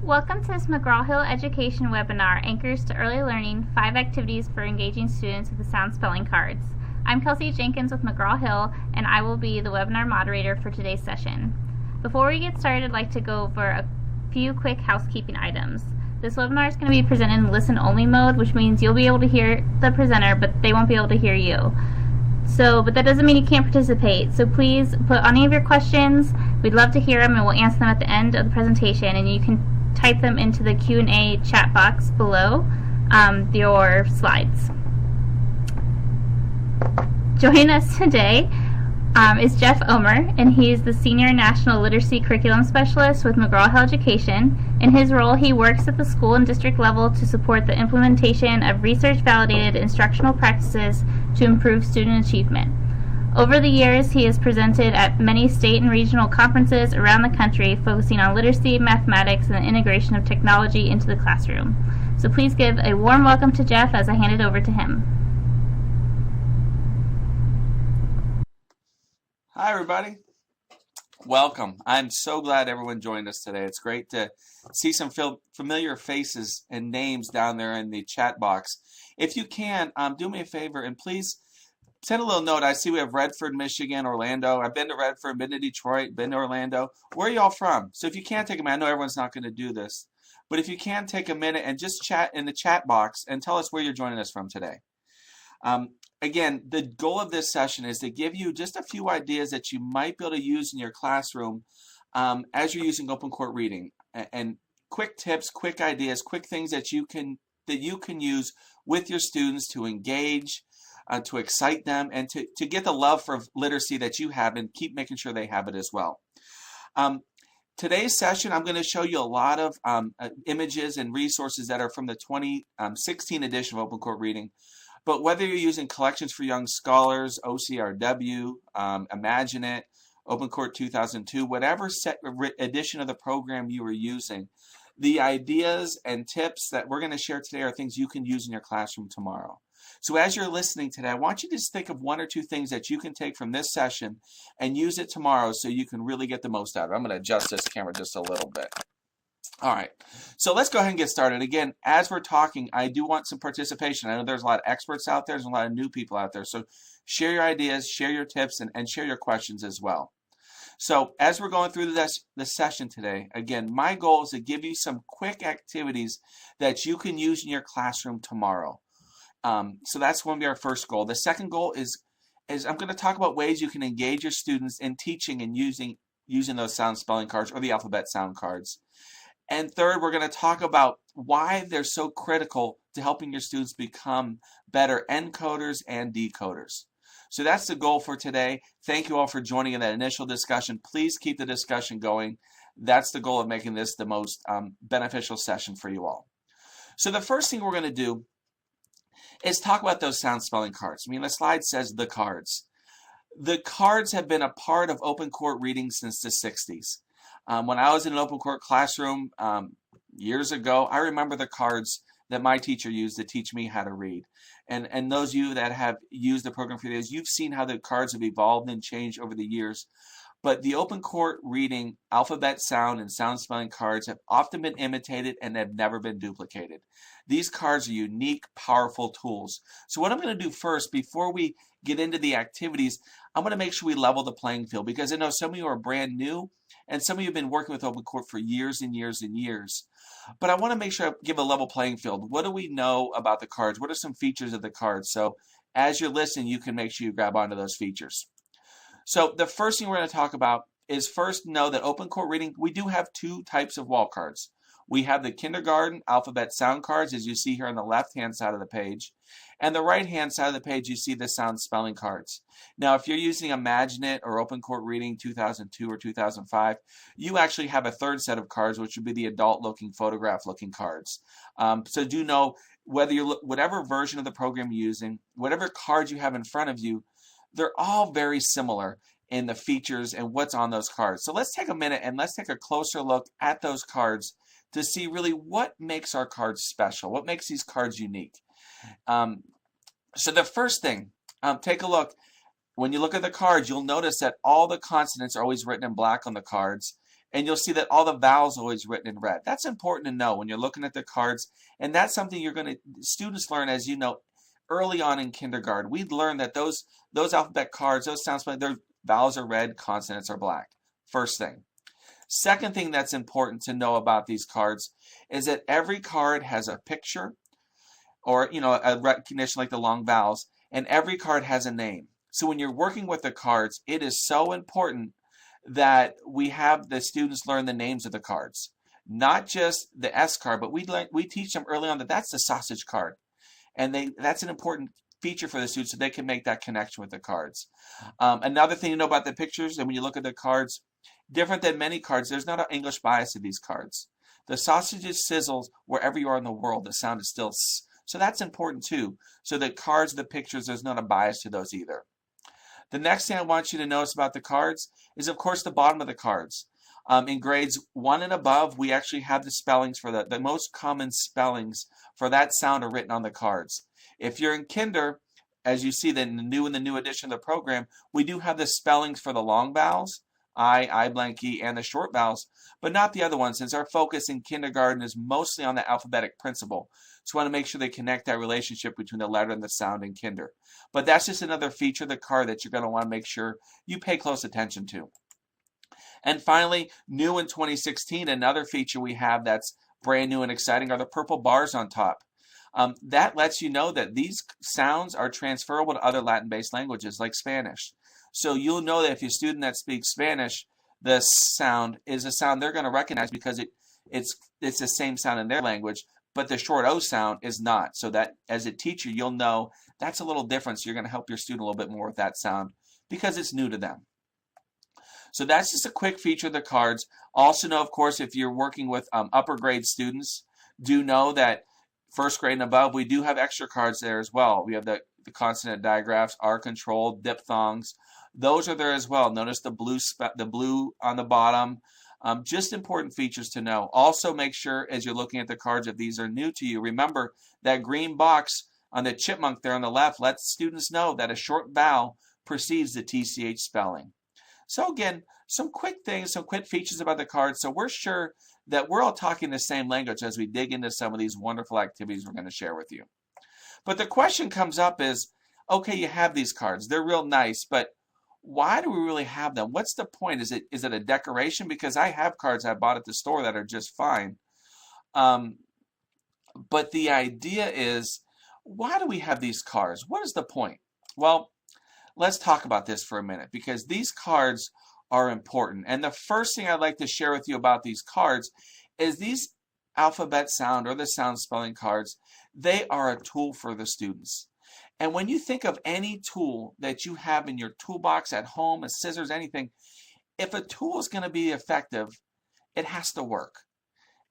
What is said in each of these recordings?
Welcome to this McGraw-Hill Education webinar, Anchors to Early Learning, 5 Activities for Engaging Students with the Sound Spelling Cards. I'm Kelsey Jenkins with McGraw-Hill, and I will be the webinar moderator for today's session. Before we get started, I'd like to go over a few quick housekeeping items. This webinar is going to be presented in listen-only mode, which means you'll be able to hear the presenter, but they won't be able to hear you. But that doesn't mean you can't participate. So please put any of your questions. We'd love to hear them, and we'll answer them at the end of the presentation, and you can type them into the Q&A chat box below your slides. Joining us today is Jeff Omer, and he's the Senior National Literacy Curriculum Specialist with McGraw-Hill Education. In his role, he works at the school and district level to support the implementation of research-validated instructional practices to improve student achievement. Over the years, he has presented at many state and regional conferences around the country focusing on literacy, mathematics, and the integration of technology into the classroom. So please give a warm welcome to Jeff as I hand it over to him. Hi, everybody. Welcome. I'm so glad everyone joined us today. It's great to see some familiar faces and names down there in the chat box. If you can, do me a favor and please send a little note. I see we have Redford, Michigan, Orlando. I've been to Redford, been to Detroit, been to Orlando. Where are y'all from? So if you can't take a minute, I know everyone's not going to do this, but if you can take a minute and just chat in the chat box and tell us where you're joining us from today. Again, the goal of this session is to give you just a few ideas that you might be able to use in your classroom as you're using Open Court Reading, and quick tips, quick ideas, quick things that you can use with your students to engage, to excite them, and to get the love for literacy that you have and keep making sure they have it as well. Today's session, I'm going to show you a lot of images and resources that are from the 2016 edition of Open Court Reading. But whether you're using Collections for Young Scholars, OCRW, Imagine It, Open Court 2002, whatever edition of the program you are using, the ideas and tips that we're going to share today are things you can use in your classroom tomorrow. So as you're listening today, I want you to just think of one or two things that you can take from this session and use it tomorrow so you can really get the most out of it. I'm going to adjust this camera just a little bit. All right, so let's go ahead and get started. Again, as we're talking, I do want some participation. I know there's a lot of experts out there, there's a lot of new people out there. So share your ideas, share your tips, and share your questions as well. So as we're going through this session today, again, my goal is to give you some quick activities that you can use in your classroom tomorrow. So that's going to be our first goal. The second goal is I'm going to talk about ways you can engage your students in teaching and using those sound spelling cards or the alphabet sound cards. And third, we're going to talk about why they're so critical to helping your students become better encoders and decoders. So that's the goal for today. Thank you all for joining in that initial discussion. Please keep the discussion going. That's the goal of making this the most beneficial session for you all. So the first thing we're going to do is talk about those sound spelling cards. I mean, the slide says the cards. The cards have been a part of Open Court Reading since the 60s. When I was in an open court classroom years ago, I remember the cards that my teacher used to teach me how to read. And those of you that have used the program for years, you've seen how the cards have evolved and changed over the years. But the Open Court Reading alphabet sound and sound spelling cards have often been imitated and have never been duplicated. These cards are unique, powerful tools. So what I'm going to do first, before we get into the activities, I'm going to make sure we level the playing field, because I know some of you are brand new and some of you have been working with Open Court for years and years and years. But I want to make sure I give a level playing field. What do we know about the cards? What are some features of the cards? So as you're listening, you can make sure you grab onto those features. So the first thing we're going to talk about is first know that Open Court Reading, we do have two types of wall cards. We have the kindergarten alphabet sound cards, as you see here on the left-hand side of the page. And the right-hand side of the page, you see the sound spelling cards. Now, if you're using Imagine It or Open Court Reading 2002 or 2005, you actually have a third set of cards, which would be the adult-looking, photograph-looking cards. So do know whatever version of the program you're using, whatever cards you have in front of you, they're all very similar in the features and what's on those cards. So let's take a minute and let's take a closer look at those cards to see really what makes our cards special, what makes these cards unique. So the first thing, take a look. When you look at the cards, you'll notice that all the consonants are always written in black on the cards, And you'll see that all the vowels are always written in red. That's important to know when you're looking at the cards. And that's something students learn, as you know, early on in kindergarten. We learn that those alphabet cards, those sound spelling, their vowels are red, consonants are black. First thing. Second thing that's important to know about these cards is that every card has a picture or, a recognition like the long vowels, and every card has a name. So when you're working with the cards, it is so important that we have the students learn the names of the cards. Not just the S card, but we teach them early on that that's the sausage card. And that's an important feature for the students so they can make that connection with the cards. Another thing to know about the pictures, and when you look at the cards, different than many cards, there's not an English bias to these cards. The sausages sizzles wherever you are in the world. The sound is still S. So that's important too. So the cards, the pictures, there's not a bias to those either. The next thing I want you to notice about the cards is, of course, the bottom of the cards. In grades 1 and above, we actually have the spellings for the most common spellings for that sound are written on the cards. If you're in kinder, as you see in the new edition of the program, we do have the spellings for the long vowels, I blank E, and the short vowels, but not the other ones, since our focus in kindergarten is mostly on the alphabetic principle. So we want to make sure they connect that relationship between the letter and the sound in kinder. But that's just another feature of the card that you're going to want to make sure you pay close attention to. And finally, new in 2016, another feature we have that's brand new and exciting are the purple bars on top. That lets you know that these sounds are transferable to other Latin-based languages like Spanish. So you'll know that if you're a student that speaks Spanish, the sound is a sound they're going to recognize because it's the same sound in their language, but the short O sound is not. So that as a teacher, you'll know that's a little different. So you're going to help your student a little bit more with that sound because it's new to them. So that's just a quick feature of the cards. Also know, of course, if you're working with upper grade students, do know that first grade and above, we do have extra cards there as well. We have the consonant digraphs, R control, diphthongs. Those are there as well. Notice the blue on the bottom. Just important features to know. Also make sure as you're looking at the cards, if these are new to you, remember that green box on the chipmunk there on the left lets students know that a short vowel precedes the TCH spelling. So again, some quick things, some quick features about the cards. So we're sure that we're all talking the same language as we dig into some of these wonderful activities we're going to share with you. But the question comes up is, okay, you have these cards. They're real nice, but why do we really have them? What's the point? Is it a decoration? Because I have cards I bought at the store that are just fine. But the idea is, why do we have these cards? What is the point? Well, let's talk about this for a minute because these cards are important. And the first thing I'd like to share with you about these cards is these alphabet sound or the sound spelling cards, they are a tool for the students. And when you think of any tool that you have in your toolbox at home, a scissors, anything, if a tool is going to be effective, it has to work.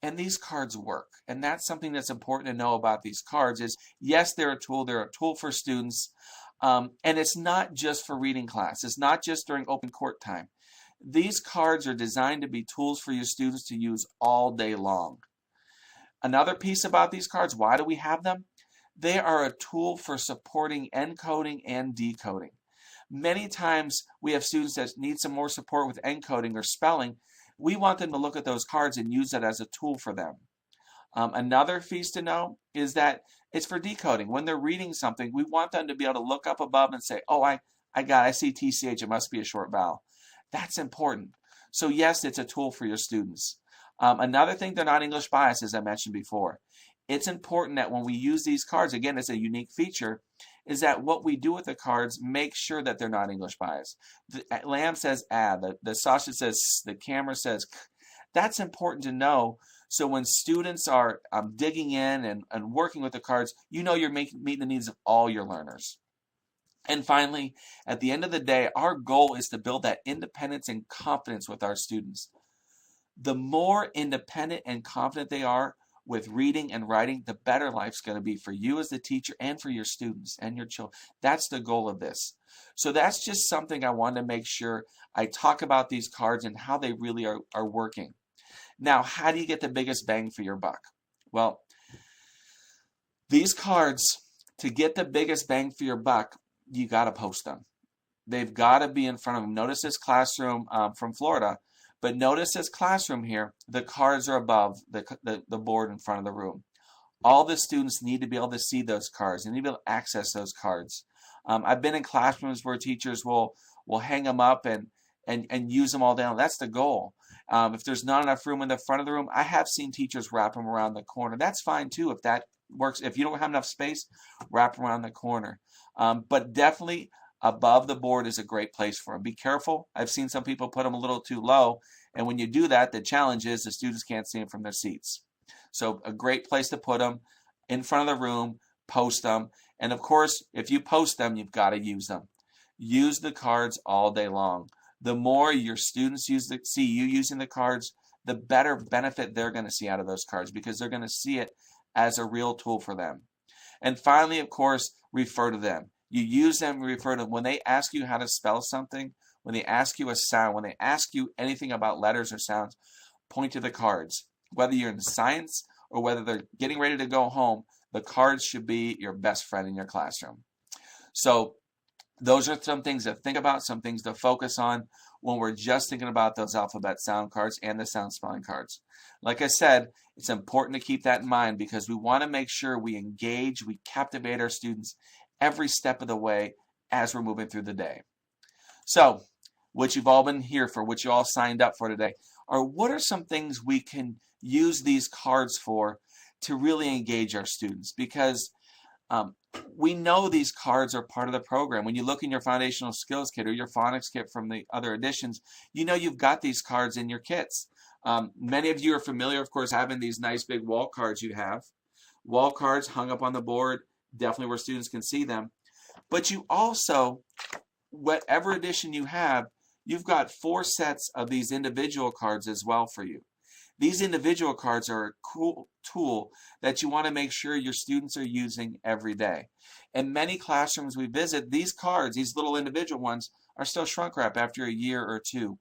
And these cards work. And that's something that's important to know about these cards is, yes, they're a tool for students. And it's not just for reading class. It's not just during open court time. These cards are designed to be tools for your students to use all day long. Another piece about these cards, why do we have them? They are a tool for supporting encoding and decoding. Many times we have students that need some more support with encoding or spelling. We want them to look at those cards and use that as a tool for them. Another piece to know is that it's for decoding. When they're reading something, we want them to be able to look up above and say, oh, I see TCH, it must be a short vowel. That's important. So yes, it's a tool for your students. Another thing, they're not English biased, as I mentioned before. It's important that when we use these cards, again, it's a unique feature, is that what we do with the cards, make sure that they're not English biased. The lamb says the sausage says the camera says k. That's important to know. So when students are digging in and working with the cards, you know you're meeting the needs of all your learners. And finally, at the end of the day, our goal is to build that independence and confidence with our students. The more independent and confident they are with reading and writing, the better life's going to be for you as the teacher and for your students and your children. That's the goal of this. So that's just something I wanted to make sure I talk about these cards and how they really are working. Now, how do you get the biggest bang for your buck? Well, these cards, to get the biggest bang for your buck, you got to post them. They've got to be in front of them. Notice this classroom from Florida, But notice this classroom here, the cards are above the board in front of the room. All the students need to be able to see those cards. They need to be able to access those cards. I've been in classrooms where teachers will hang them up and use them all down. That's the goal. If there's not enough room in the front of the room, I have seen teachers wrap them around the corner. That's fine too if that works. If you don't have enough space, wrap them around the corner. But definitely above the board is a great place for them. Be careful. I've seen some people put them a little too low, and when you do that, the challenge is the students can't see them from their seats. So a great place to put them in front of the room, post them, and of course, if you post them, you've got to use them. Use the cards all day long. The more your students see you using the cards, the better benefit they're going to see out of those cards because they're going to see it as a real tool for them. And finally, of course, refer to them. You use them, refer to them. When they ask you how to spell something, when they ask you a sound, when they ask you anything about letters or sounds, point to the cards. Whether you're in science or whether they're getting ready to go home, the cards should be your best friend in your classroom. So those are some things to think about, some things to focus on when we're just thinking about those alphabet sound cards and the sound spelling cards. Like I said, it's important to keep that in mind because we want to make sure we engage, we captivate our students every step of the way as we're moving through the day. So, what you've all been here for, what you all signed up for today, are what are some things we can use these cards for to really engage our students? Because we know these cards are part of the program. When you look in your foundational skills kit or your phonics kit from the other editions, you know you've got these cards in your kits. Many of you are familiar, of course, having these nice big wall cards you have. Wall cards hung up on the board, definitely where students can see them. But you also, whatever edition you have, you've got 4 sets of these individual cards as well for you. These individual cards are a cool tool that you want to make sure your students are using every day. In many classrooms we visit, these cards, these little individual ones, are still shrunk wrap after a year or 2.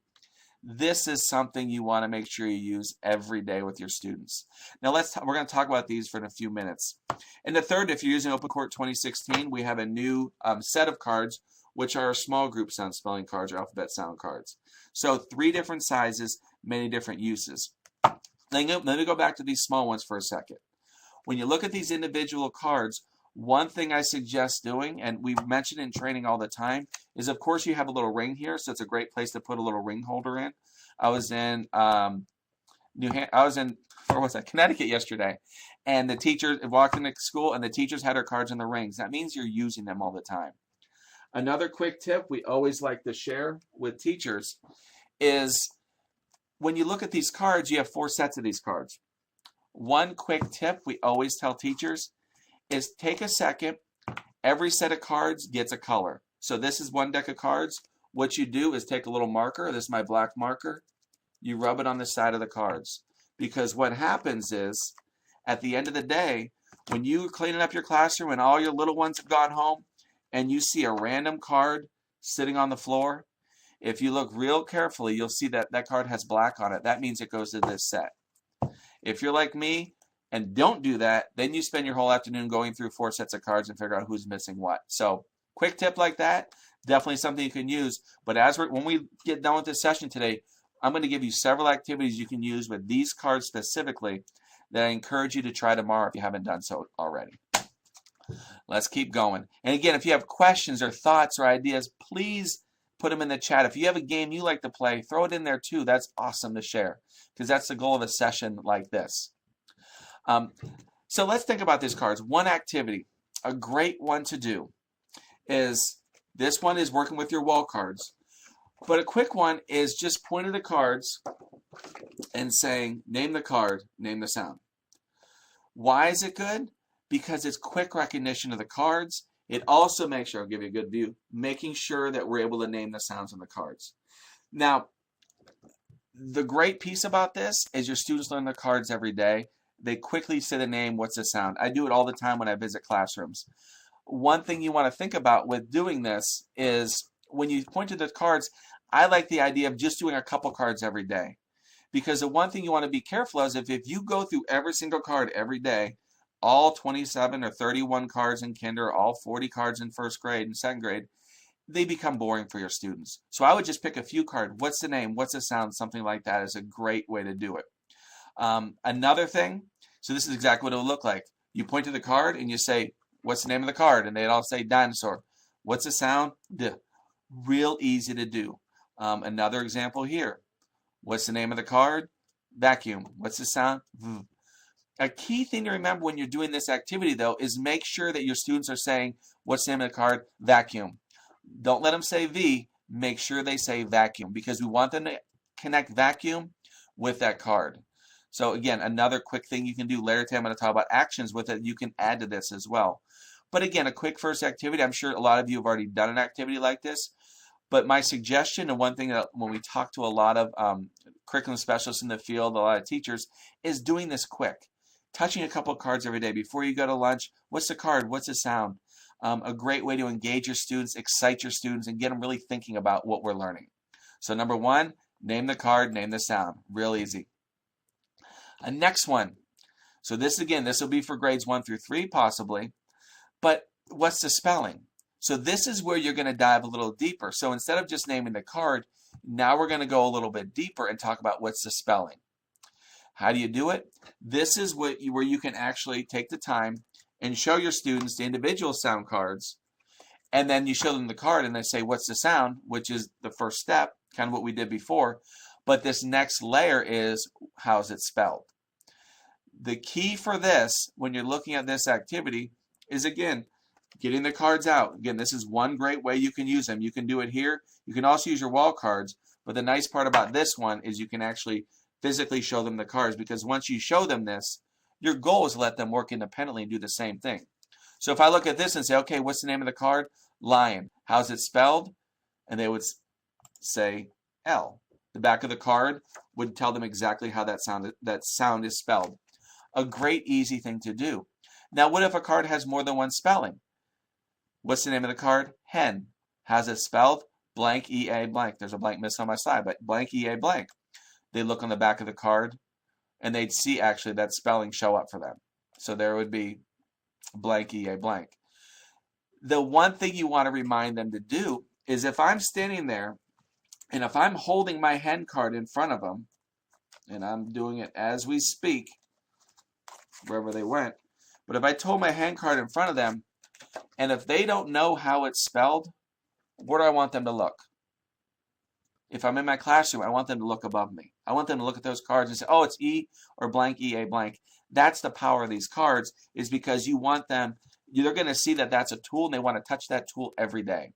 This is something you want to make sure you use every day with your students. Now we're going to talk about these for in a few minutes. And the third, if you're using Open Court 2016, we have a new set of cards, which are small group sound spelling cards or alphabet sound cards. So 3 different sizes, many different uses. Let me go back to these small ones for a second. When you look at these individual cards, one thing I suggest doing, and we've mentioned in training all the time, is of course you have a little ring here, so it's a great place to put a little ring holder in. I was in Connecticut yesterday, and the teacher walked into school, and the teachers had her cards in the rings. That means you're using them all the time. Another quick tip we always like to share with teachers is when you look at these cards, you have 4 sets of these cards. One quick tip we always tell teachers is take a second. Every set of cards gets a color. So this is one deck of cards. What you do is take a little marker. This is my black marker. You rub it on the side of the cards. Because what happens is, at the end of the day, when you're cleaning up your classroom and all your little ones have gone home, and you see a random card sitting on the floor, if you look real carefully, you'll see that that card has black on it. That means it goes to this set. If you're like me and don't do that, then you spend your whole afternoon going through 4 sets of cards and figure out who's missing what. So quick tip like that, definitely something you can use. But when we get done with this session today, I'm going to give you several activities you can use with these cards specifically that I encourage you to try tomorrow if you haven't done so already. Let's keep going. And again, if you have questions or thoughts or ideas, please put them in the chat. If you have a game you like to play, throw it in there too. That's awesome to share because that's the goal of a session like this. So let's think about these cards. One activity, a great one to do is, this one is working with your wall cards. But a quick one is just pointing the cards and saying, name the card, name the sound. Why is it good? Because it's quick recognition of the cards. It also makes sure, I'll give you a good view, making sure that we're able to name the sounds on the cards. Now, the great piece about this is your students learn the cards every day. They quickly say the name, what's the sound. I do it all the time when I visit classrooms. One thing you want to think about with doing this is when you point to the cards, I like the idea of just doing a couple cards every day. Because the one thing you want to be careful of is if you go through every single card every day, all 27 or 31 cards in kinder, all 40 cards in first grade and second grade, they become boring for your students. So I would just pick a few cards. What's the name? What's the sound? Something like that is a great way to do it. Another thing, so this is exactly what it would look like. You point to the card and you say, what's the name of the card? And they'd all say dinosaur. What's the sound? D. Real easy to do. Another example here. What's the name of the card? Vacuum. What's the sound? V. A key thing to remember when you're doing this activity, though, is make sure that your students are saying, what's the name of the card? Vacuum. Don't let them say V. Make sure they say vacuum, because we want them to connect vacuum with that card. So again, another quick thing you can do. Later today I'm going to talk about actions with it. You can add to this as well. But again, a quick first activity. I'm sure a lot of you have already done an activity like this. But my suggestion, and one thing that when we talk to a lot of curriculum specialists in the field, a lot of teachers, is doing this quick. Touching a couple of cards every day. Before you go to lunch, what's the card? What's the sound? A great way to engage your students, excite your students, and get them really thinking about what we're learning. So number one, name the card, name the sound. Real easy. Next one. So this, again, this will be for grades 1 through 3 possibly. But what's the spelling? So this is where you're going to dive a little deeper. So instead of just naming the card, now we're going to go a little bit deeper and talk about what's the spelling. How do you do it? This is where you can actually take the time and show your students the individual sound cards, and then you show them the card and they say, what's the sound, which is the first step, kind of what we did before. But this next layer is, how's it spelled? The key for this, when you're looking at this activity, is, again, getting the cards out. Again, this is one great way you can use them. You can do it here. You can also use your wall cards, but the nice part about this one is you can actually physically show them the cards, because once you show them this, your goal is to let them work independently and do the same thing. So if I look at this and say, okay, what's the name of the card? Lion. How's it spelled? And they would say L. The back of the card would tell them exactly how that sound is spelled. A great, easy thing to do. Now, what if a card has more than one spelling? What's the name of the card? Hen. How's it spelled? Blank, E-A, blank. There's a blank missing on my side, but blank, E-A, blank. They look on the back of the card, and they'd see actually that spelling show up for them. So there would be blank, E-A, blank. The one thing you want to remind them to do is, if I'm standing there, and if I'm holding my hen card in front of them, and I'm doing it as we speak, wherever they went, but if I hold my hen card in front of them, and if they don't know how it's spelled, where do I want them to look? If I'm in my classroom, I want them to look above me. I want them to look at those cards and say, oh, it's E or blank, E-A, blank. That's the power of these cards, is because you want them, they're going to see that that's a tool, and they want to touch that tool every day.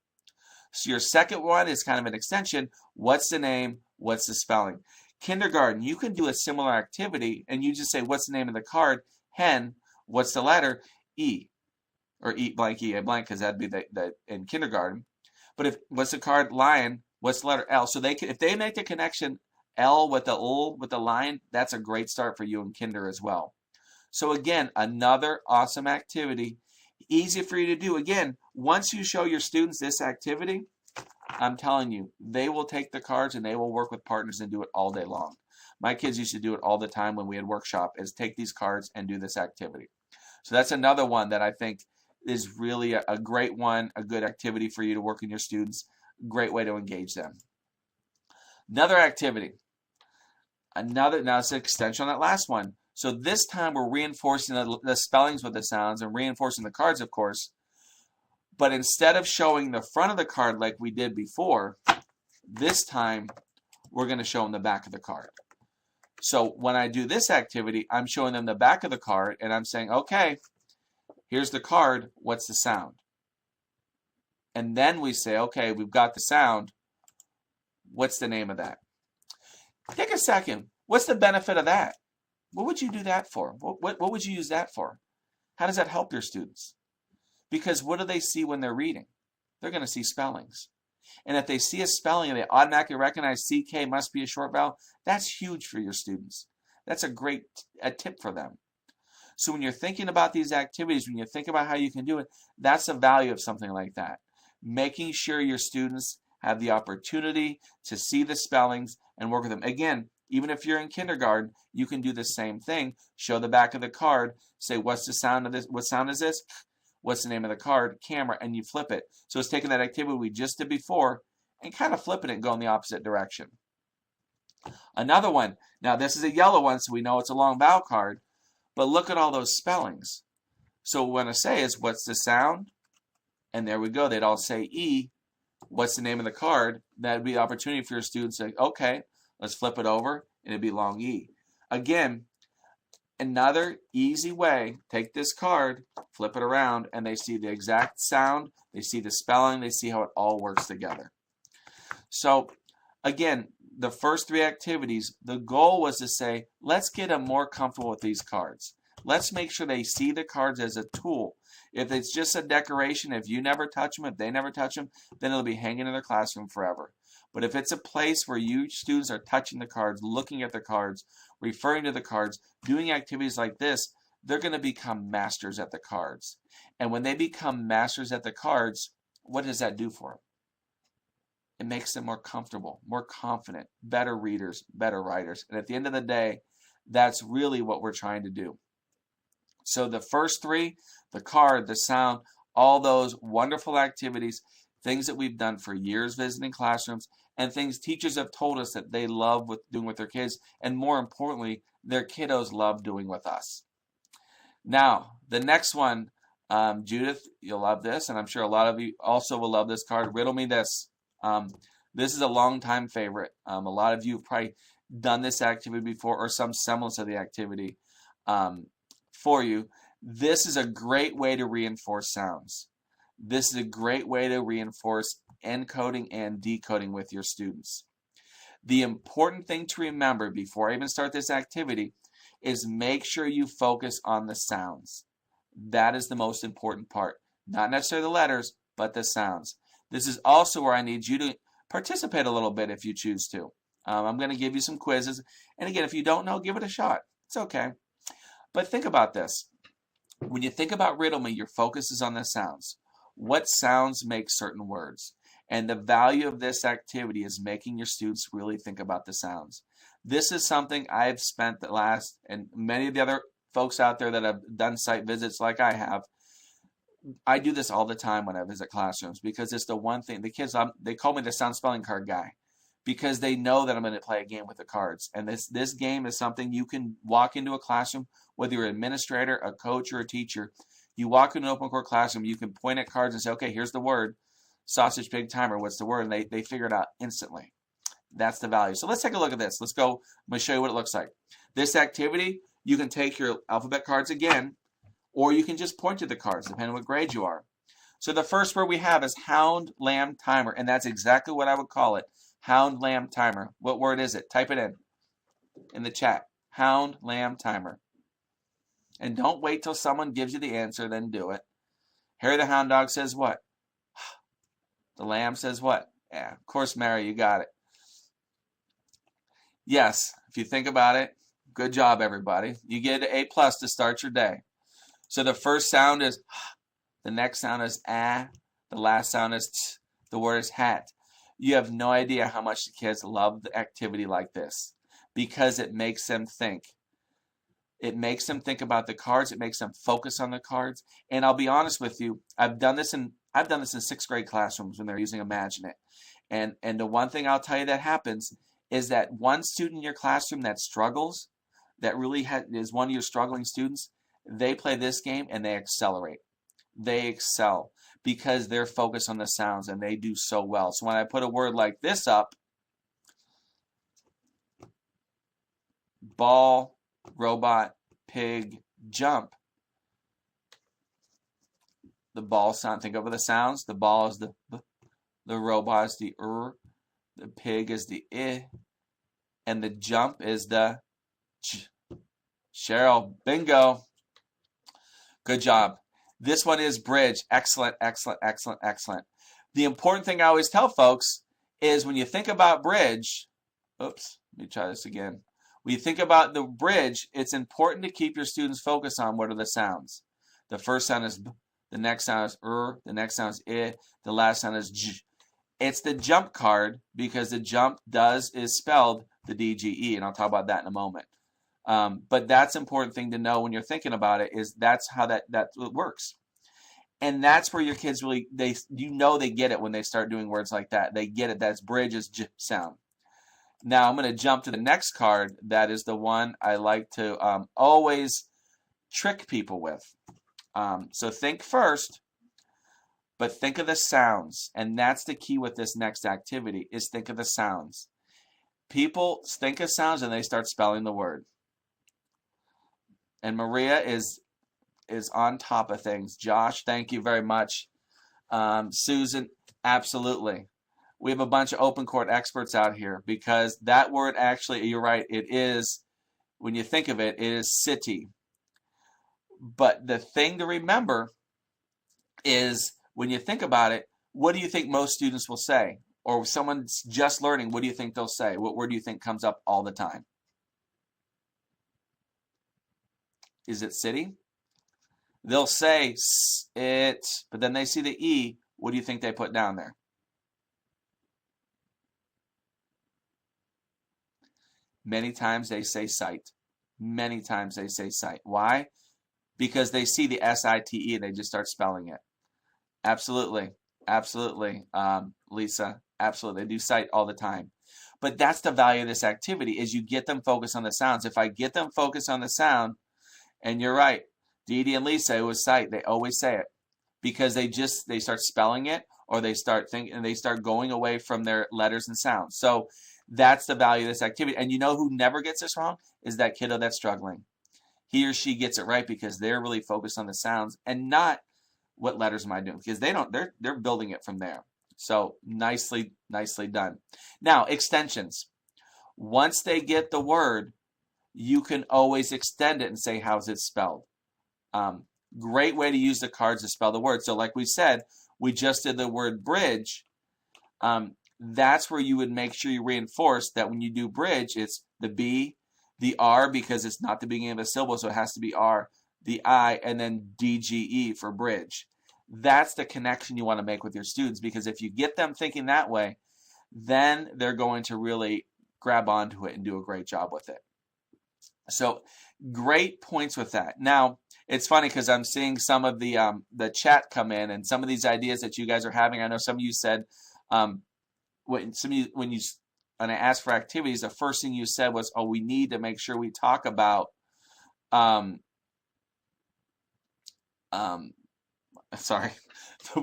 So your second one is kind of an extension. What's the name? What's the spelling? Kindergarten, you can do a similar activity, and you just say, what's the name of the card? Hen. What's the letter? E. Or E blank, E-A, blank, because that'd be the in kindergarten. But what's the card? Lion. What's the letter? L. So if they make the connection L with the L with the line, that's a great start for you in kinder as well. So again, another awesome activity, easy for you to do. Again, once you show your students this activity, I'm telling you, they will take the cards and they will work with partners and do it all day long. My kids used to do it all the time when we had workshop, is take these cards and do this activity. So that's another one that I think is really a great one, a good activity for you to work in your students. Great way to engage them. Another activity. Now it's an extension on that last one. So this time we're reinforcing the spellings with the sounds and reinforcing the cards, of course. But instead of showing the front of the card like we did before, this time we're going to show them the back of the card. So when I do this activity, I'm showing them the back of the card, and I'm saying, okay, here's the card. What's the sound? And then we say, okay, we've got the sound. What's the name of that? Take a second. What's the benefit of that? What would you do that for? What would you use that for? How does that help your students? Because what do they see when they're reading? They're going to see spellings. And if they see a spelling and they automatically recognize CK must be a short vowel, that's huge for your students. That's a great tip for them. So when you're thinking about these activities, when you think about how you can do it, that's the value of something like that. Making sure your students have the opportunity to see the spellings and work with them. Again, even if you're in kindergarten, you can do the same thing. Show the back of the card. Say, what's the sound of this? What sound is this? what's the name of the card, camera, and you flip it. So it's taking that activity we just did before and kind of flipping it and going the opposite direction. Another one, now this is a yellow one, so we know it's a long vowel card, but look at all those spellings. So what we want to say is, what's the sound? And there we go. They'd all say E. What's the name of the card? That'd be the opportunity for your students to say, okay, let's flip it over, and it'd be long E. Again, another easy way, take this card, flip it around, and they see the exact sound, they see the spelling, they see how it all works together. So again, the first 3 activities, the goal was to say, let's get them more comfortable with these cards. Let's make sure they see the cards as a tool. If it's just a decoration, if you never touch them, if they never touch them, then it'll be hanging in their classroom forever. But if it's a place where you students are touching the cards, looking at the cards, referring to the cards, doing activities like this, they're going to become masters at the cards. And when they become masters at the cards, what does that do for them? It makes them more comfortable, more confident, better readers, better writers. And at the end of the day, that's really what we're trying to do. So the first 3, the card, the sound, all those wonderful activities, things that we've done for years visiting classrooms, and things teachers have told us that they love doing with their kids, and more importantly, their kiddos love doing with us. Now, the next one, Judith, you'll love this, and I'm sure a lot of you also will love this card. Riddle Me This. This is a long-time favorite. A lot of you have probably done this activity before, or some semblance of the activity for you. This is a great way to reinforce sounds. This is a great way to reinforce encoding and decoding with your students. The important thing to remember before I even start this activity is make sure you focus on the sounds. That is the most important part. Not necessarily the letters, but the sounds. This is also where I need you to participate a little bit if you choose to. I'm going to give you some quizzes. And again, if you don't know, give it a shot. It's okay. But think about this. When you think about Riddle Me, your focus is on the sounds. What sounds make certain words? And the value of this activity is making your students really think about the sounds. This is something I've spent the last, and many of the other folks out there that have done site visits like I have, I do this all the time when I visit classrooms because it's the one thing. The kids, they call me the sound spelling card guy because they know that I'm going to play a game with the cards. And this game is something you can walk into a classroom, whether you're an administrator, a coach, or a teacher. You walk into an open court classroom, you can point at cards and say, okay, here's the word, sausage, pig, timer, what's the word? And they figure it out instantly. That's the value. So let's take a look at this. Let's go. I'm going to show you what it looks like. This activity, you can take your alphabet cards again, or you can just point to the cards, depending on what grade you are. So the first word we have is hound, lamb, timer, and that's exactly what I would call it. Hound, lamb, timer. What word is it? Type it in the chat. Hound, lamb, timer. And don't wait till someone gives you the answer, then do it. Harry the hound dog says what? The lamb says what? Yeah, of course, Mary, you got it. Yes, if you think about it, good job, everybody. You get an A+ to start your day. So the first sound is the next sound is ah, the last sound is t, the word is hat. You have no idea how much the kids love the activity like this because it makes them think. It makes them think about the cards. It makes them focus on the cards. And I'll be honest with you, I've done this in 6th grade classrooms when they're using Imagine It. And the one thing I'll tell you that happens is that one student in your classroom that struggles, that really is one of your struggling students, they play this game and they accelerate. They excel because they're focused on the sounds and they do so well. So when I put a word like this up, ball, robot, pig, jump. The ball sound, think of the sounds. The ball is the b, the robot is the the pig is the I, and the jump is the ch. Cheryl, bingo. Good job. This one is bridge. Excellent, excellent, excellent, excellent. The important thing I always tell folks is when you think about bridge, oops, let me try this again. When you think about the bridge, it's important to keep your students focused on what are the sounds. The first sound is b, the next sound is the next sound is I, the last sound is j. It's the jump card because the jump is spelled the DGE, and I'll talk about that in a moment. But that's an important thing to know when you're thinking about it is that's how that works. And that's where your kids really, they get it when they start doing words like that. They get it. That's bridge is j sound. Now I'm going to jump to the next card. That is the one I like to always trick people with. So think first, but think of the sounds. And that's the key with this next activity, is think of the sounds. People think of sounds and they start spelling the word. And Maria is on top of things. Josh, thank you very much. Susan, absolutely. We have a bunch of open court experts out here, because that word actually, you're right, it is, when you think of it, it is city. But the thing to remember is, when you think about it, what do you think most students will say? Or if someone's just learning, what do you think they'll say? What word do you think comes up all the time? Is it city? They'll say it, but then they see the E. What do you think they put down there? Many times they say sight. Many times they say sight. Why? Because they see the S-I-T-E and they just start spelling it. Absolutely. Absolutely, Lisa. Absolutely. They do sight all the time. But that's the value of this activity, is you get them focused on the sounds. If I get them focused on the sound, and you're right, Dee Dee and Lisa, it was sight. They always say it, because they start spelling it, or they start thinking, and they start going away from their letters and sounds. So that's the value of this activity. And you know who never gets this wrong? Is that kiddo that's struggling. He or she gets it right because they're really focused on the sounds and not what letters am I doing, because they're building it from there. So nicely done. Now, extensions. Once they get the word, you can always extend it and say, how's it spelled? Great way to use the cards to spell the word. So like we said, we just did the word bridge. That's where you would make sure you reinforce that when you do bridge, it's the B, the R, because it's not the beginning of a syllable, so it has to be R, the I, and then DGE for bridge. That's the connection you want to make with your students, because if you get them thinking that way, then they're going to really grab onto it and do a great job with it. So great points with that. Now, it's funny because I'm seeing some of the chat come in, and some of these ideas that you guys are having. I know some of you said, when I asked for activities, the first thing you said was, oh, we need to make sure we talk about sorry,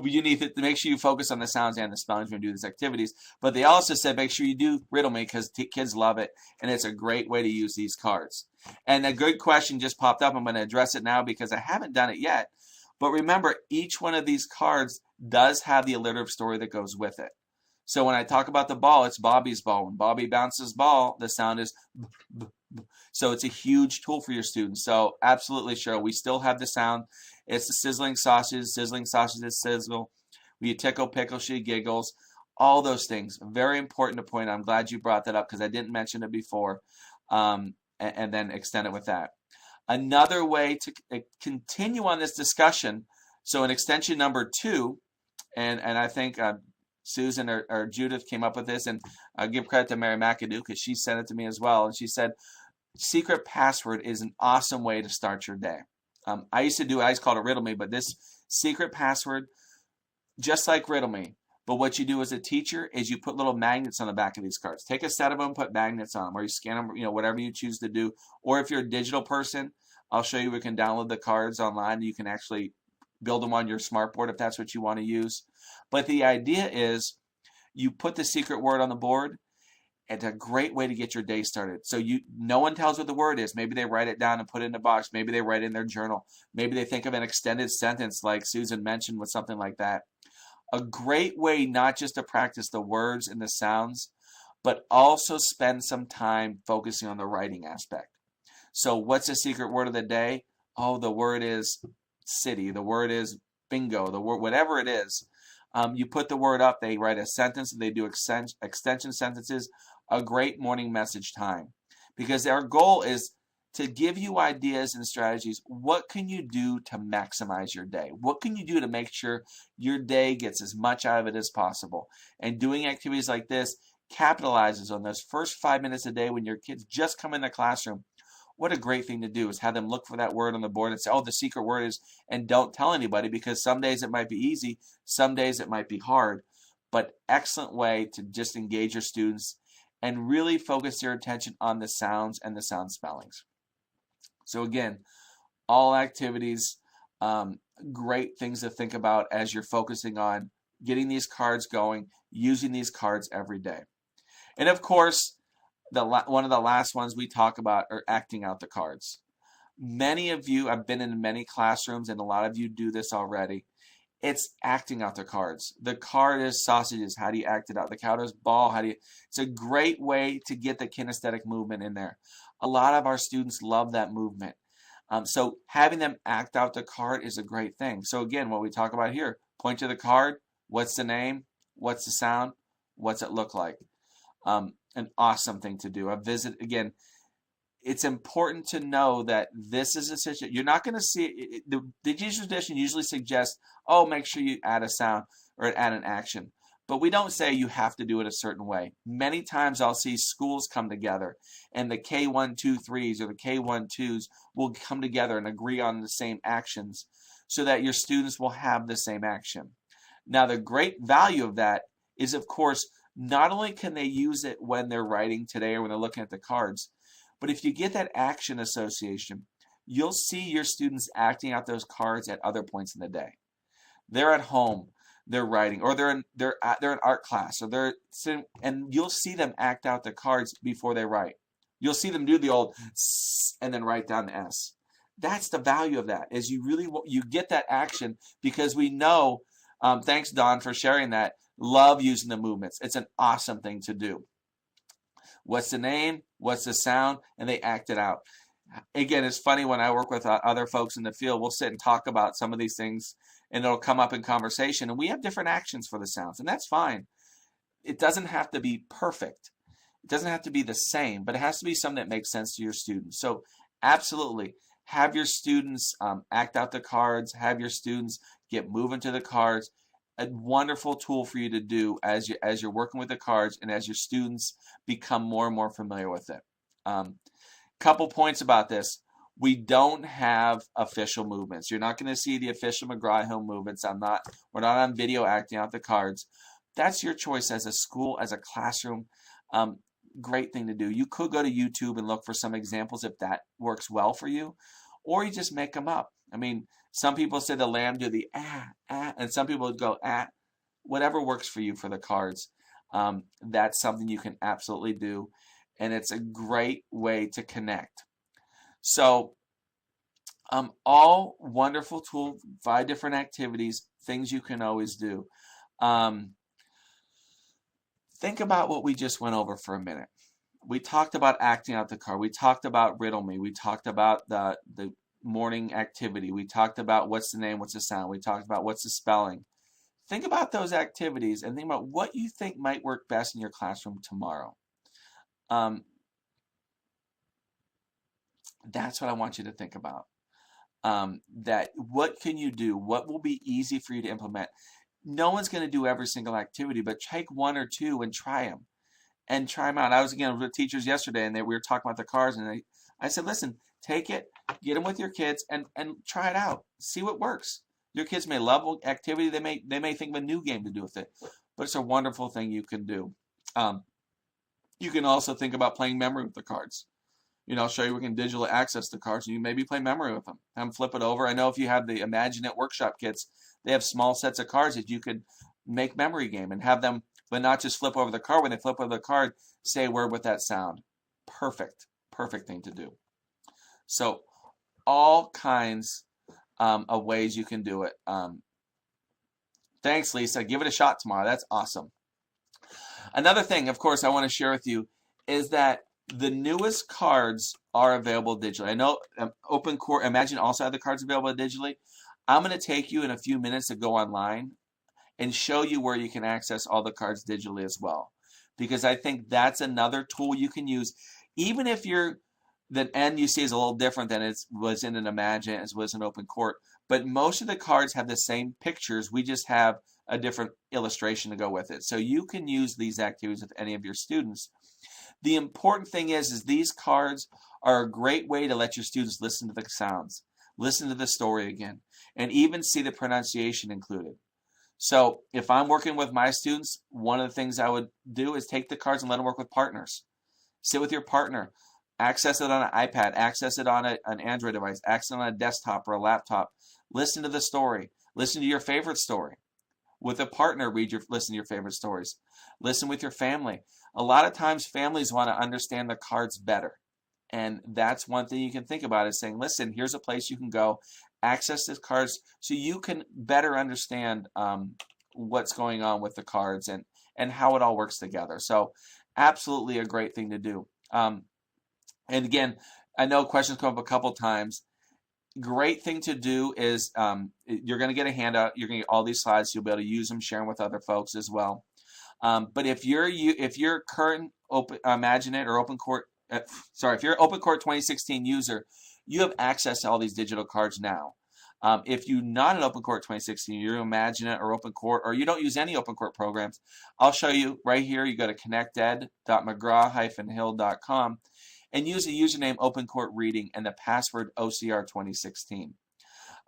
you need to make sure you focus on the sounds and the spellings when you do these activities. But they also said make sure you do Riddle Me, because kids love it, and it's a great way to use these cards. And a good question just popped up. I'm going to address it now because I haven't done it yet. But remember, each one of these cards does have the alliterative story that goes with it. So when I talk about the ball, it's Bobby's ball. When Bobby bounces ball, the sound is b, b, b. So it's a huge tool for your students. So absolutely, Cheryl, we still have the sound. It's the sizzling sausages is sizzle. We tickle, pickle, she giggles. All those things. Very important to point out. I'm glad you brought that up because I didn't mention it before. And then extend it with that. Another way to continue on this discussion, so in extension number 2, and I think Susan or Judith came up with this, and I'll give credit to Mary McAdoo because she sent it to me as well, and she said, secret password is an awesome way to start your day. I used to call it Riddle Me, but this secret password, just like Riddle Me, but what you do as a teacher is you put little magnets on the back of these cards. Take a set of them, put magnets on them, or you scan them, whatever you choose to do. Or if you're a digital person, I'll show you we can download the cards online. You can actually build them on your smartboard if that's what you want to use. But the idea is you put the secret word on the board. It's a great way to get your day started. So no one tells what the word is. Maybe they write it down and put it in a box. Maybe they write it in their journal. Maybe they think of an extended sentence like Susan mentioned with something like that. A great way not just to practice the words and the sounds, but also spend some time focusing on the writing aspect. So what's the secret word of the day? Oh, the word is city. The word is bingo. The word, whatever it is. You put the word up. They write a sentence. They do extension sentences. A great morning message time. Because our goal is to give you ideas and strategies. What can you do to maximize your day? What can you do to make sure your day gets as much out of it as possible? And doing activities like this capitalizes on those first 5 minutes a day when your kids just come in the classroom. what a great thing to do is have them look for that word on the board and say, oh, the secret word is, and don't tell anybody, because some days it might be easy, some days it might be hard. But excellent way to just engage your students and really focus their attention on the sounds and the sound spellings. So again, all activities, great things to think about as you're focusing on getting these cards going, using these cards every day. And of course, one of the last ones we talk about are acting out the cards. Many of you, I've been in many classrooms, and a lot of you do this already. It's acting out the cards. The card is sausages. How do you act it out? The card is ball. It's a great way to get the kinesthetic movement in there. A lot of our students love that movement. So having them act out the card is a great thing. So again, what we talk about here, point to the card. What's the name? What's the sound? What's it look like? An awesome thing to do. Again, it's important to know that this is a situation. You're not going to see, the digital edition usually suggests, oh, make sure you add a sound or add an action. But we don't say you have to do it a certain way. Many times I'll see schools come together, and the K123s or the K12s will come together and agree on the same actions so that your students will have the same action. Now, the great value of that is, of course, not only can they use it when they're writing today or when they're looking at the cards, but if you get that action association, you'll see your students acting out those cards at other points in the day. They're at home, they're writing, or they're in art class, or and you'll see them act out the cards before they write. You'll see them do the old S and then write down the S. That's the value of that, is you get that action, because we know, thanks Don for sharing that, love using the movements. It's an awesome thing to do. What's the name? What's the sound? And they act it out. Again, it's funny when I work with other folks in the field, we'll sit and talk about some of these things, and it'll come up in conversation, and we have different actions for the sounds, and that's fine. It doesn't have to be perfect. It doesn't have to be the same, but it has to be something that makes sense to your students. So absolutely, have your students act out the cards, have your students get moving to the cards. A wonderful tool for you to do as you're working with the cards and as your students become more and more familiar with it. Couple points about this. We don't have official movements. You're not going to see the official McGraw-Hill movements. We're not on video acting out the cards. That's your choice as a school, as a classroom. Great thing to do. You could go to YouTube and look for some examples if that works well for you, or you just make them up. I mean, some people say the lamb do the and some people would go whatever works for you for the cards. That's something you can absolutely do, and it's a great way to connect. So all wonderful tools, 5 different activities, things you can always do. Think about what we just went over for a minute. We talked about acting out the card. We talked about Riddle Me. We talked about the morning activity. We talked about what's the name, what's the sound. We talked about what's the spelling. Think about those activities and think about what you think might work best in your classroom tomorrow. That's what I want you to think about. That what can you do? What will be easy for you to implement? No one's going to do every single activity, but take 1 or 2 and try them. And try them out. I was again with teachers yesterday, and we were talking about the cards, and I said, listen, take it, get them with your kids, and try it out. See what works. Your kids may love activity. They may think of a new game to do with it, but it's a wonderful thing you can do. You can also think about playing memory with the cards. I'll show you we can digitally access the cards, and you maybe play memory with them. Have them flip it over. I know if you have the Imagine It workshop kits, they have small sets of cards that you could make memory game and have them, but not just flip over the card. When they flip over the card, say a word with that sound. Perfect thing to do. So all kinds of ways you can do it. Thanks, Lisa. Give it a shot tomorrow. That's awesome. Another thing, of course, I want to share with you is that the newest cards are available digitally. I know Open Court, Imagine also have the cards available digitally. I'm going to take you in a few minutes to go online and show you where you can access all the cards digitally as well. Because I think that's another tool you can use. Even if the end you see is a little different than it was in an Imagine, as was in Open Court. But most of the cards have the same pictures. We just have a different illustration to go with it. So you can use these activities with any of your students. The important thing is these cards are a great way to let your students listen to the sounds, listen to the story again, and even see the pronunciation included. So if I'm working with my students, one of the things I would do is take the cards and let them work with partners. Sit with your partner. Access it on an iPad. Access it on an Android device. Access it on a desktop or a laptop. Listen to the story. Listen to your favorite story. With a partner, listen to your favorite stories. Listen with your family. A lot of times families want to understand the cards better. And that's one thing you can think about is saying, listen, here's a place you can go, access the cards so you can better understand what's going on with the cards and how it all works together. So absolutely a great thing to do. And again, I know questions come up a couple times. Great thing to do is you're going to get a handout. You're going to get all these slides. You'll be able to use them, share them with other folks as well. But if you're current Imagine It or Open Court, if you're an Open Court 2016 user, you have access to all these digital cards now. If you're not an Open Court 2016, you're Imagine It or Open Court, or you don't use any Open Court programs, I'll show you right here. You go to connected.mcgraw-hill.com and use the username Open Court Reading and the password OCR 2016.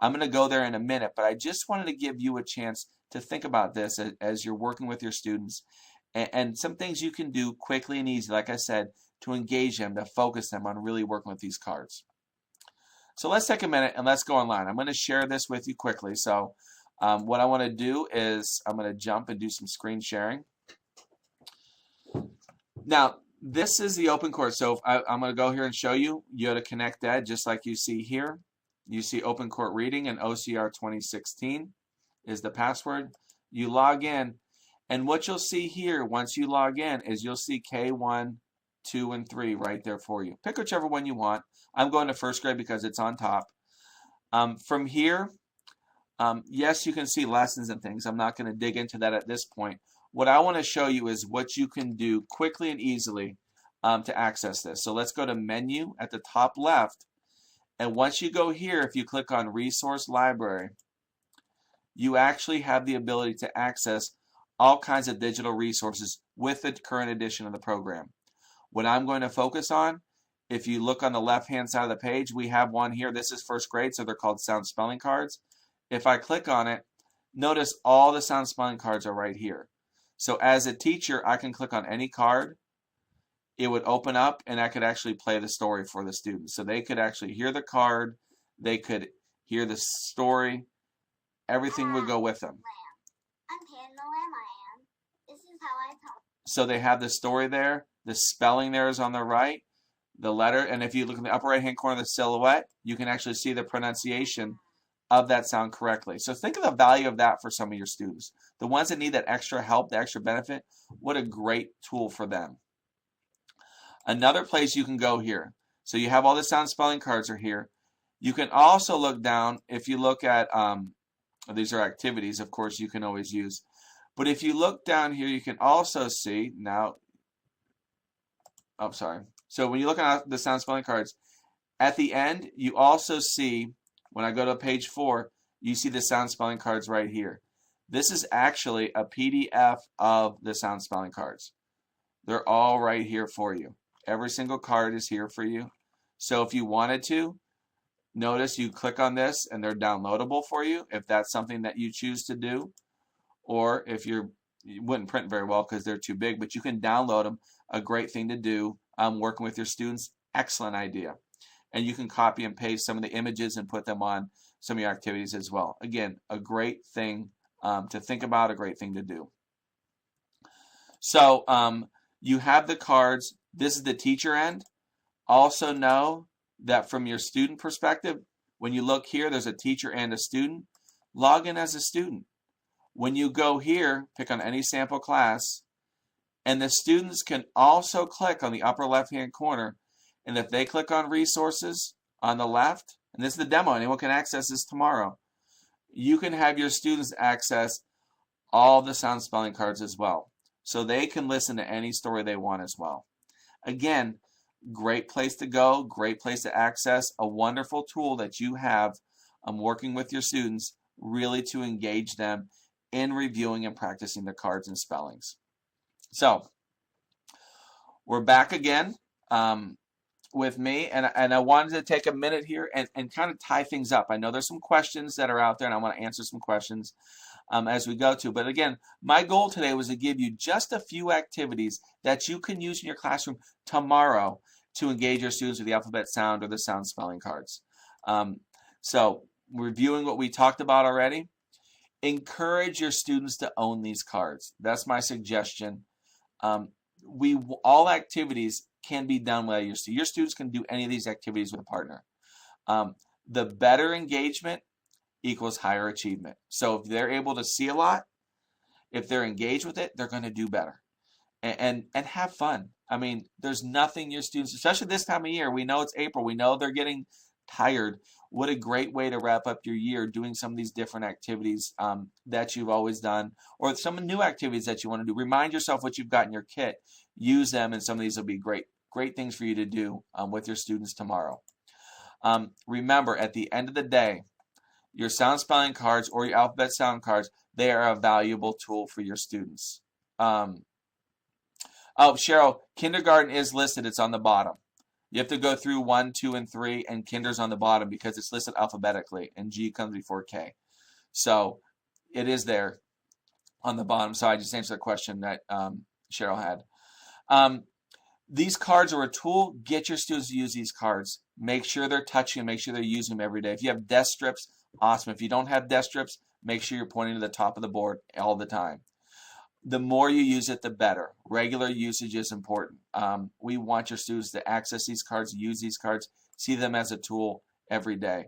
I'm going to go there in a minute, but I just wanted to give you a chance to think about this as you're working with your students and some things you can do quickly and easy, like I said, to engage them, to focus them on really working with these cards. So let's take a minute and let's go online. I'm going to share this with you quickly. So what I want to do is I'm going to jump and do some screen sharing. Now, this is the Open Court. So I'm going to go here and show you. You go to Connect Ed, just like you see here. You see Open Court Reading and OCR 2016 is the password. You log in, and what you'll see here once you log in is you'll see K1, 2, and 3 right there for you. Pick whichever one you want. I'm going to first grade because it's on top. From here, yes, you can see lessons and things. I'm not going to dig into that at this point. What I want to show you is what you can do quickly and easily to access this. So let's go to Menu at the top left. And once you go here, if you click on Resource Library, you actually have the ability to access all kinds of digital resources with the current edition of the program. What I'm going to focus on, if you look on the left-hand side of the page, we have one here. This is first grade, so they're called SoundSpelling Cards. If I click on it, notice all the SoundSpelling Cards are right here. So as a teacher, I can click on any card. It would open up, and I could actually play the story for the students. So they could actually hear the card. They could hear the story. Everything would go with them. I'm petting the lamb, I am. This is how I talk. So they have the story there. The spelling there is on the right. The letter, and if you look in the upper right-hand corner of the silhouette, you can actually see the pronunciation of that sound correctly. So think of the value of that for some of your students. The ones that need that extra help, the extra benefit, what a great tool for them. Another place you can go here. So you have all the sound spelling cards are here. You can also look down, if you look at, these are activities, of course, you can always use. But if you look down here, you can also see, So when you look at the sound spelling cards, at the end, you also see, when I go to page 4, you see the sound spelling cards right here. This is actually a PDF of the sound spelling cards. They're all right here for you. Every single card is here for you. So if you wanted to, notice you click on this and they're downloadable for you if that's something that you choose to do. Or if you wouldn't print very well because they're too big, but you can download them. A great thing to do working with your students. Excellent idea. And you can copy and paste some of the images and put them on some of your activities as well. Again, a great thing to think about, a great thing to do. So you have the cards. This is the teacher end. Also know that from your student perspective, when you look here, there's a teacher and a student. Log in as a student. When you go here, pick on any sample class, and the students can also click on the upper left-hand corner, and if they click on resources on the left, and this is the demo, anyone can access this tomorrow, you can have your students access all the sound spelling cards as well. So they can listen to any story they want as well. Again, great place to go, great place to access, a wonderful tool that you have working with your students really to engage them in reviewing and practicing the cards and spellings. So we're back again. with me, and I wanted to take a minute here and kind of tie things up. I know there's some questions that are out there, and I want to answer some questions as we go to. But again, my goal today was to give you just a few activities that you can use in your classroom tomorrow to engage your students with the alphabet sound or the sound spelling cards. So reviewing what we talked about already, encourage your students to own these cards. That's my suggestion. All activities can be done by your students. Your students can do any of these activities with a partner. The better engagement equals higher achievement. So if they're able to see a lot, if they're engaged with it, they're going to do better. And have fun. I mean, there's nothing your students, especially this time of year, we know it's April, we know they're getting tired. What a great way to wrap up your year, doing some of these different activities that you've always done, or some new activities that you want to do. Remind yourself what you've got in your kit. Use them, and some of these will be great things for you to do with your students tomorrow. Remember, at the end of the day, your sound spelling cards or your alphabet sound cards, they are a valuable tool for your students. Oh, Cheryl, kindergarten is listed. It's on the bottom. You have to go through 1, 2, and 3, and kinder's on the bottom because it's listed alphabetically, and G comes before K. So it is there on the bottom. So I just answered the question that Cheryl had. These cards are a tool. Get your students to use these cards. Make sure they're touching them. Make sure they're using them every day. If you have desk strips, awesome. If you don't have desk strips, make sure you're pointing to the top of the board all the time. The more you use it, the better. Regular usage is important. We want your students to access these cards, use these cards, see them as a tool every day.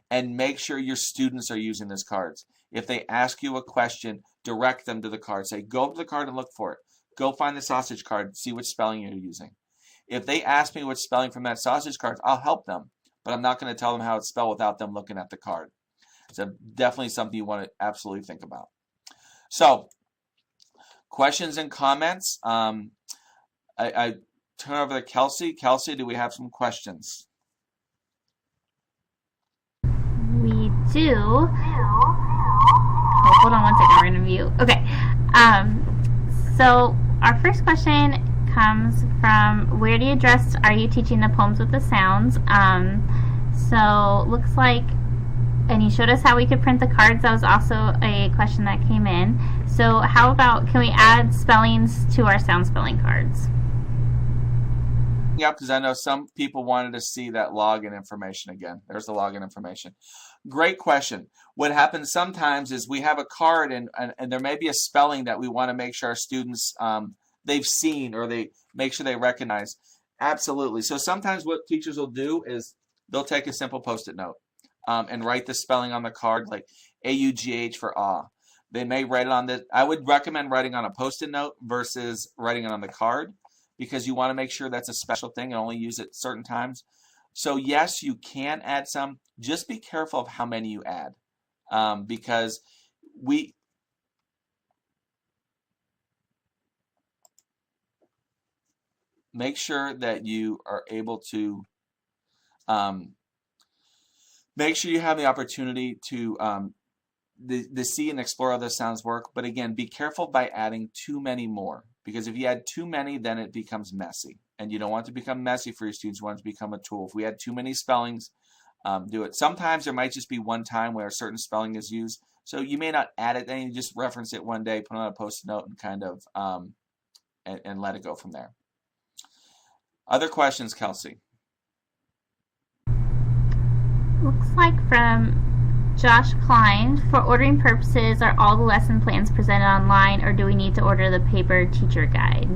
And make sure your students are using these cards. If they ask you a question, direct them to the card. Say, go up to the card and look for it. Go find the sausage card, see which spelling you're using. If they ask me which spelling from that sausage card, I'll help them. But I'm not going to tell them how it's spelled without them looking at the card. So definitely something you want to absolutely think about. So, questions and comments. I turn over to Kelsey. Kelsey, do we have some questions? We do. Oh, hold on one second. We're going to mute. Okay. So our first question comes from, where do you address, are you teaching the poems with the sounds? So looks like, and you showed us how we could print the cards. That was also a question that came in. So how about, can we add spellings to our sound spelling cards? Yep, because I know some people wanted to see that login information again. There's the login information. Great question. What happens sometimes is we have a card and there may be a spelling that we want to make sure our students, they've seen or they make sure they recognize. Absolutely. So sometimes what teachers will do is they'll take a simple Post-it note and write the spelling on the card, like AUGH for ah. They may write it on the, I would recommend writing on a Post-it note versus writing it on the card, because you want to make sure that's a special thing and only use it certain times. So yes, you can add some. Just be careful of how many you add, because make sure that you are able to make sure you have the opportunity to see and explore other sounds work. But again, be careful by adding too many more, because if you add too many, then it becomes messy. And you don't want it to become messy for your students. You want it to become a tool. If we add too many spellings, do it. Sometimes there might just be one time where a certain spelling is used. So you may not add it, then you just reference it one day, put it on a Post-it note, and kind of and let it go from there. Other questions, Kelsey? Looks like from Josh Klein, for ordering purposes, are all the lesson plans presented online, or do we need to order the paper teacher guide?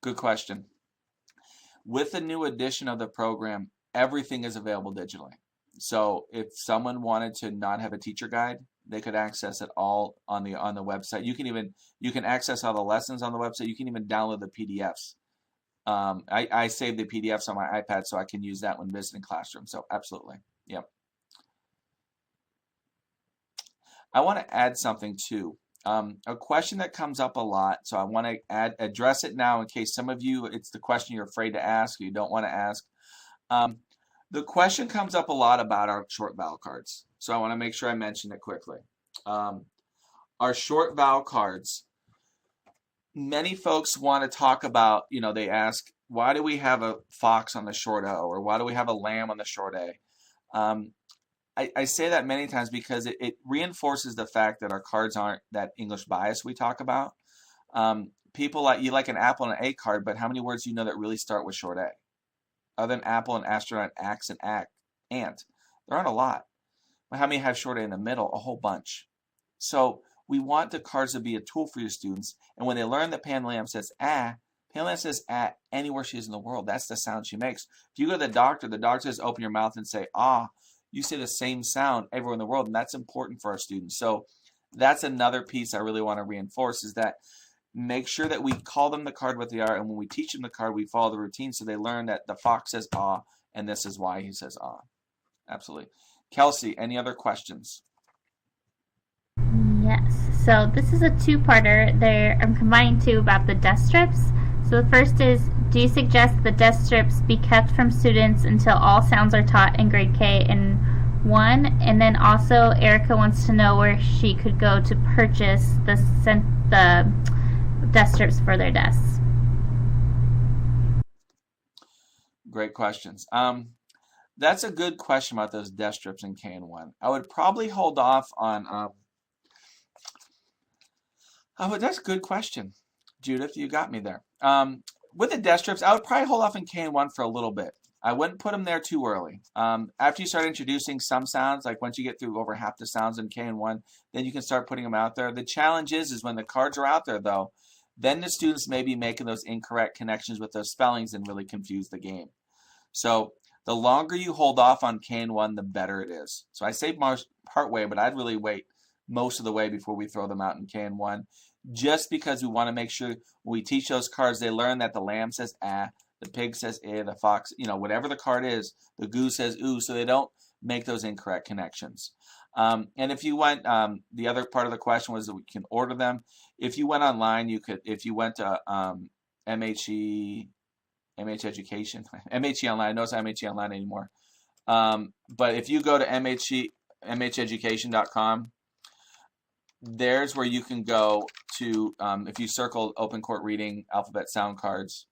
Good question. With the new edition of the program, everything is available digitally. So if someone wanted to not have a teacher guide, they could access it all on the website. You can access all the lessons on the website. You can even download the PDFs. I save the PDFs on my iPad so I can use that when visiting classrooms. So absolutely, yep. I want to add something too. A question that comes up a lot, so I want to address it now in case some of you, it's the question you're afraid to ask, or you don't want to ask. The question comes up a lot about our short vowel cards, so I want to make sure I mention it quickly. Our short vowel cards, many folks want to talk about, they ask, why do we have a fox on the short O, or why do we have a lamb on the short A? I say that many times because it reinforces the fact that our cards aren't that English bias we talk about. People you like an apple and an A card, but how many words do you know that really start with short A? Other than apple and astronaut, axe and ant. There aren't a lot. But how many have short A in the middle? A whole bunch. So we want the cards to be a tool for your students. And when they learn that Pan Lam says ah, Pan Lam says ah anywhere she is in the world. That's the sound she makes. If you go to the doctor says open your mouth and say ah. You say the same sound everywhere in the world, and that's important for our students. So that's another piece I really want to reinforce, is that make sure that we call them the card what they are, and when we teach them the card, we follow the routine so they learn that the fox says ah, and this is why he says ah. Absolutely. Kelsey, any other questions? Yes. So this is a two-parter. I'm combining two about the desk strips. So the first is, do you suggest the desk strips be kept from students until all sounds are taught in grade K and 1? And then also Erica wants to know where she could go to purchase the desk strips for their desks. Great questions. That's a good question about those desk strips in K and 1. I would probably hold off on... that's a good question. Judith, you got me there. With the desk strips, I would probably hold off in K1 for a little bit. I wouldn't put them there too early. After you start introducing some sounds, like once you get through over half the sounds in K1, then you can start putting them out there. The challenge is when the cards are out there, though, then the students may be making those incorrect connections with those spellings and really confuse the game. So the longer you hold off on K1, the better it is. So I say part way, but I'd really wait most of the way before we throw them out in K1. Just because we want to make sure when we teach those cards, they learn that the lamb says ah, the pig says eh, the fox, whatever the card is, the goose says ooh, so they don't make those incorrect connections. And if you went, the other part of the question was that we can order them. If you went online, you could, if you went to MH Education, MHE Online, I know it's not MHE Online anymore. But if you go to mheducation.com, there's where you can go to, if you circle Open Court Reading, Alphabet Sound Cards,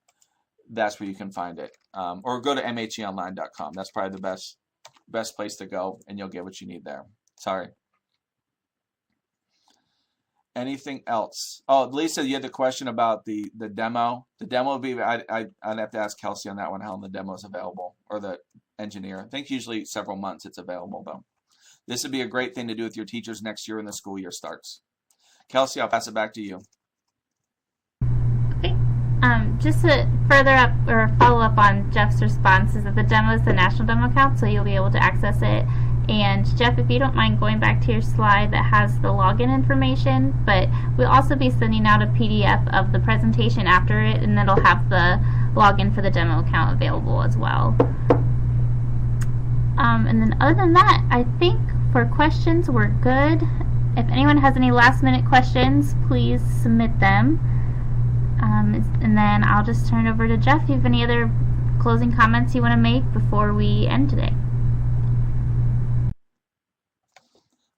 that's where you can find it. Or go to mheonline.com. That's probably the best place to go, and you'll get what you need there. Sorry. Anything else? Oh, Lisa, you had the question about the demo. The demo would be, I'd have to ask Kelsey on that one, how long the demo is available, or the engineer. I think usually several months it's available, though. This would be a great thing to do with your teachers next year when the school year starts. Kelsey, I'll pass it back to you. Okay. Just to further up or follow up on Jeff's response, is that the demo is the national demo account, so you'll be able to access it. And Jeff, if you don't mind going back to your slide that has the login information, but we'll also be sending out a PDF of the presentation after it, and it'll have the login for the demo account available as well. And then other than that, I think for questions we're good. If anyone has any last minute questions, please submit them. And then I'll just turn it over to Jeff. Do you have any other closing comments you want to make before we end today?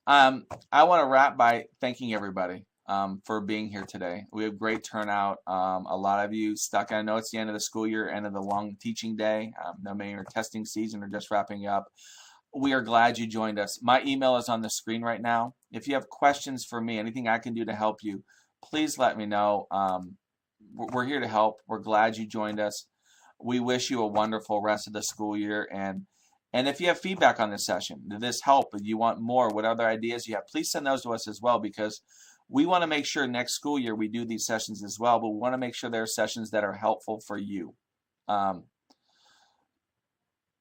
I want to wrap by thanking everybody for being here today. We have great turnout. A lot of you stuck. I know it's the end of the school year, end of the long teaching day. Many are testing season or just wrapping up. We are glad you joined us. My email is on the screen right now. If you have questions for me, anything I can do to help you, please let me know. We're here to help. We're glad you joined us. We wish you a wonderful rest of the school year. And if you have feedback on this session, did this help? If you want more, what other ideas you have, please send those to us as well, because we want to make sure next school year we do these sessions as well, but we want to make sure there are sessions that are helpful for you. And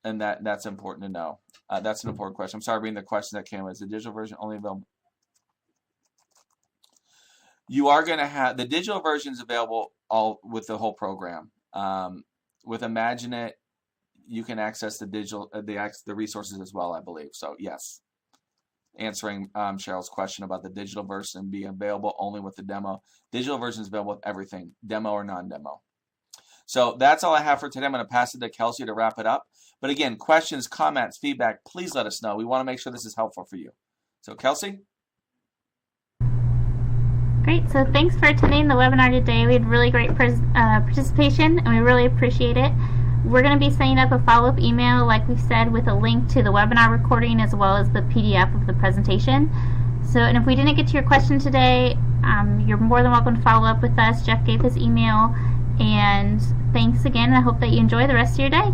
that's important to know. That's an important question. I'm sorry, reading the question that came. Is the digital version only available? You are going to have the digital versions available all with the whole program. With Imagine It, you can access the digital the resources as well, I believe. So yes, answering Cheryl's question about the digital version being available only with the demo. Digital version is available with everything, demo or non-demo. So that's all I have for today. I'm going to pass it to Kelsey to wrap it up. But again, questions, comments, feedback, please let us know. We want to make sure this is helpful for you. So Kelsey? Great. Great, so thanks for attending the webinar today. We had really great participation, and we really appreciate it. We're going to be sending up a follow-up email, like we said, with a link to the webinar recording as well as the PDF of the presentation. So, and if we didn't get to your question today, you're more than welcome to follow up with us. Jeff gave his email, and thanks again, and I hope that you enjoy the rest of your day.